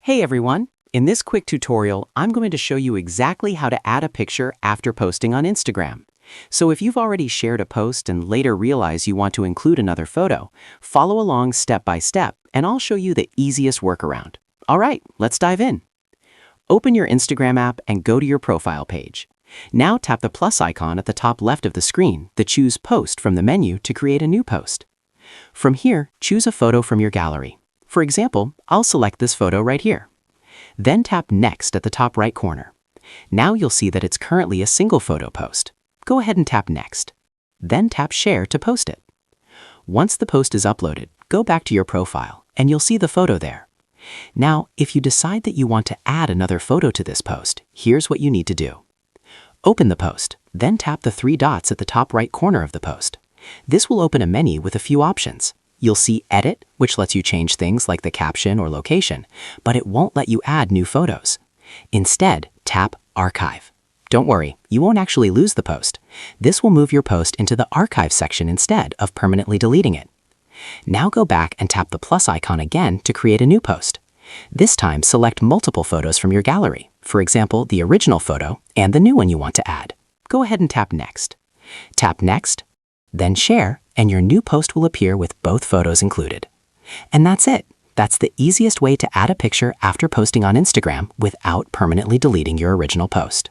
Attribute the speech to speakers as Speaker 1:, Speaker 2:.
Speaker 1: Hey everyone! In this quick tutorial, I'm going to show you exactly how to add a picture after posting on Instagram. So if you've already shared a post and later realize you want to include another photo, follow along step by step and I'll show you the easiest workaround. Alright, let's dive in. Open your Instagram app and go to your profile page. Now tap the plus icon at the top left of the screen, the Choose Post from the menu to create a new post. From here, choose a photo from your gallery. For example, I'll select this photo right here. Then tap Next at the top right corner. Now you'll see that it's currently a single photo post. Go ahead and tap Next. Then tap Share to post it. Once the post is uploaded, go back to your profile and you'll see the photo there. Now, if you decide that you want to add another photo to this post, here's what you need to do. Open the post, then tap the three dots at the top right corner of the post. This will open a menu with a few options. You'll see Edit, which lets you change things like the caption or location, but it won't let you add new photos. Instead, tap Archive. Don't worry, you won't actually lose the post. This will move your post into the Archive section instead of permanently deleting it. Now go back and tap the plus icon again to create a new post. This time, select multiple photos from your gallery, for example, the original photo and the new one you want to add. Go ahead and tap Next. Tap Next, then Share, and your new post will appear with both photos included. And that's it. That's the easiest way to add a picture after posting on Instagram without permanently deleting your original post.